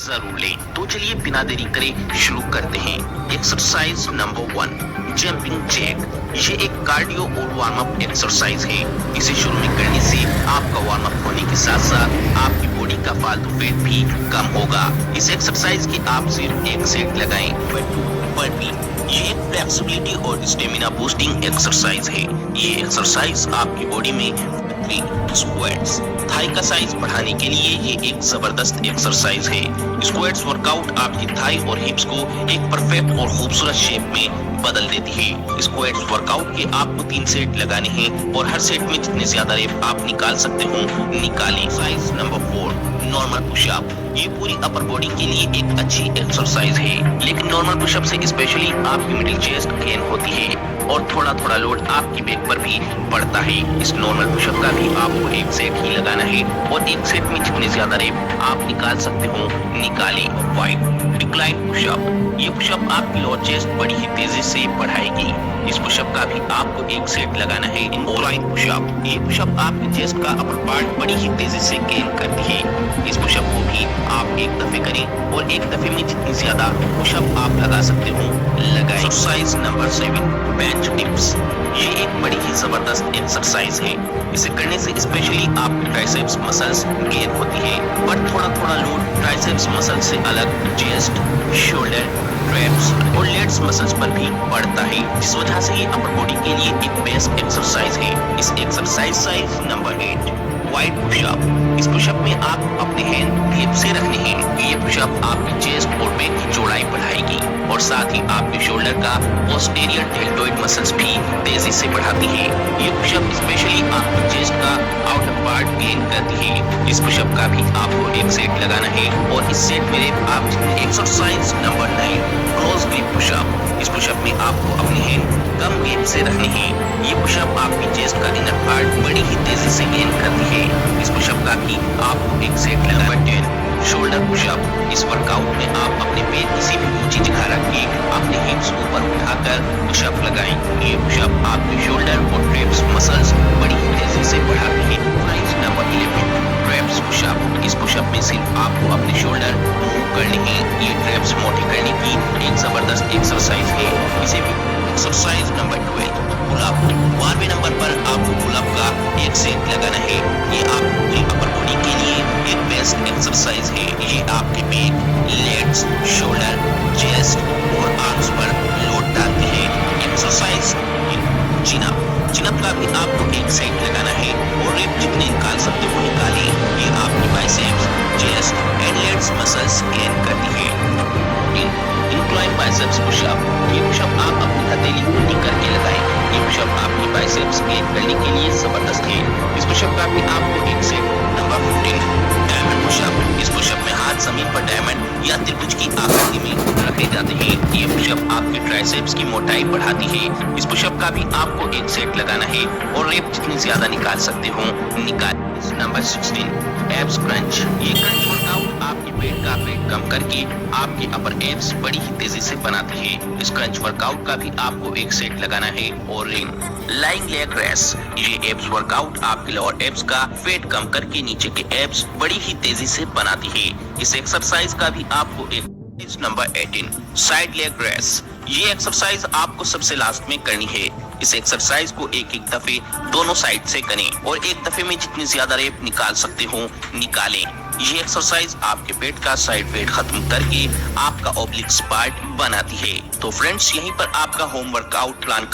जरूर लें। तो चलिए बिना देरी करे शुरू करते हैं। Exercise number 1, jumping jack. ये एक कार्डियो और वार्म अप एक्सरसाइज है। इसे शुरू में करने से आपका वार्म अप होने के साथ साथ आपकी बॉडी का फालतू वेट भी कम होगा। इस एक्सरसाइज की आप सिर्फ एक सेट लगाएं, पर भी ये एक फ्लेक्सिबिलिटी और स्टेमिना बूस्टिंग एक्सरसाइज है। ये एक्सरसाइज आपकी बॉडी में स्क्वाट्स, थाई का साइज बढ़ाने के लिए ये एक जबरदस्त एक्सरसाइज है। स्क्वाट्स वर्कआउट आपकी थाई और हिप्स को एक परफेक्ट और खूबसूरत शेप में बदल देती है। स्क्वाट्स वर्कआउट के आपको 3 सेट लगाने हैं और हर सेट में जितने ज्यादा रेप आप निकाल सकते हो निकालें। Exercise number 4, normal pushup. ये पूरी अपर बॉडी के लिए एक अच्छी एक्सरसाइज है, लेकिन नॉर्मल पुशअप से स्पेशली आपकी मिडिल चेस्ट गेन होती है और थोड़ा थोड़ा लोड आपकी बैक पर भी पड़ता है। इस नॉर्मल पुशअप का भी आपको एक सेट ही लगाना है और एक सेट में जितने ज्यादा रेप आप निकाल सकते हो निकालें। 5, डिक्लाइन पुशअप। ये पुशअप आपकी लोअर चेस्ट बड़ी ही तेजी से बढ़ाएगी। इस पुशअप का भी आपको एक सेट लगाना है। Incline pushup. ये पुशअप आपकी चेस्ट का अपर पार्ट बड़ी ही तेजी से गेन करती है। इस पुशअप को भी आप एक दफे करें और एक दफे में जितनी ज्यादा पुशअप आप लगा सकते हो लगाएं। Exercise number 7, bench dips. ये एक बड़ी ही जबरदस्त एक्सरसाइज है। इसे करने से स्पेशली आपकी ट्राइसेप्स मसल्स गेन होती है, पर थोड़ा थोड़ा लोड ट्राइसेप्स मसल से अलग चेस्ट, शोल्डर, ट्रैप्स और लेट्स मसल्स पर भी पड़ता है, जिस वजह से ये अपर बॉडी के लिए एक बेस्ट एक्सरसाइज है। इस एक्सरसाइज नंबर 8, वाइड पुशअप। इस पुशअप में आप अपने हैंड हिप से रखने हैं। ये पुशअप आपकी चेस्ट और बैक की चौड़ाई बढ़ाएगी और साथ ही आपके शोल्डर का पोस्टीरियर डेल्टोइड मसल्स भी तेजी से बढ़ाती है। ये पुशअप स्पेशली आपकी चेस्ट का आउटर पार्ट गेन करती है। इस पुशअप का भी आपको एक सेट लगाना है और इस सेट में आप exercise number 9, close grip pushup. इस पुशअप में आपको अपने हैंड कम गैप से रखने हैं। ये पुशअप आपकी चेस्ट का इनर पार्ट बड़ी ही तेजी से गेन करती है। इस पुशअप का भी आपको एक सेट लगाना है। 10, शोल्डर पुशअप। इस वर्कआउट में आप अपने पैर किसी भी ऊंची जगह रख के अपने हिप्स ऊपर उठाकर पुशअप लगाएं। ये पुशअप आपके शोल्डर और ट्रैप्स मसल्स बड़ी ही तेजी से बढ़ाती है। Exercise number 11, traps pushup. इस पुशअप में सिर्फ आपको अपने शोल्डर मूव करने हैं। ये ट्रैप्स मोटे करने की एक जबरदस्त एक्सरसाइज है। इसे भी एक्सरसाइज नंबर 12, पुल-अप। 12वें नंबर पर आपको पुल-अप का एक सेट लगाना है। ये आपकी पूरी अपर बॉडी के लिए एक बेस्ट एक्सरसाइज है। ये आपके बैक, लेग्स, शोल्डर, चेस्ट और आर्म्स पर लोड डालती है। एक्सरसाइज चिन-अप। चिन-अप का भी आपको एक सेट लगाना है और रेप जितने निकाल सकते हो निकालें। ये आपकी biceps, chest and legs muscles gain करती है। Incline biceps pushup. ये पुशअप आप अपनी हथेली उल्टी करके लगाएं। ये पुशअप आपकी बाइसेप्स गेन करने के लिए जबरदस्त है। इस पुशअप का भी आपको एक सेट नंबर 15, डायमंड पुशअप। इस पुशअप में हाथ जमीन पर डायमंड या त्रिभुज की आकृति में रखे जाते हैं। ये पुशअप आपकी ट्राइसेप्स की मोटाई बढ़ाती है। इस पुशअप का भी आपको एक सेट लगाना है और रेप जितनी ज्यादा निकाल सकते हो निकाल। Number 16, abs crunch. ये क्रंच वर्कआउट आपके पेट का वेट कम करके आपके अपर एब्स बड़ी ही तेजी से बनाती है। इस क्रंच वर्कआउट का भी आपको एक सेट लगाना है। और लाइंग लेग रेस। ये एब्स वर्कआउट आपके लोअर एब्स का वेट कम करके नीचे के एब्स बड़ी ही तेजी से बनाती है। इस एक्सरसाइज का भी आपको एक नंबर 18, साइड लेग रेस। ये एक्सरसाइज आपको सबसे लास्ट में करनी है। इस एक्सरसाइज को एक एक दफे दोनों साइड से करें और एक दफे में जितनी ज्यादा रेप निकाल सकते हो निकालें। ये एक्सरसाइज आपके पेट का साइड वेट खत्म करके आपका ओब्लिक्स पार्ट बनाती है। तो फ्रेंड्स, यहीं पर आपका होम वर्कआउट प्लान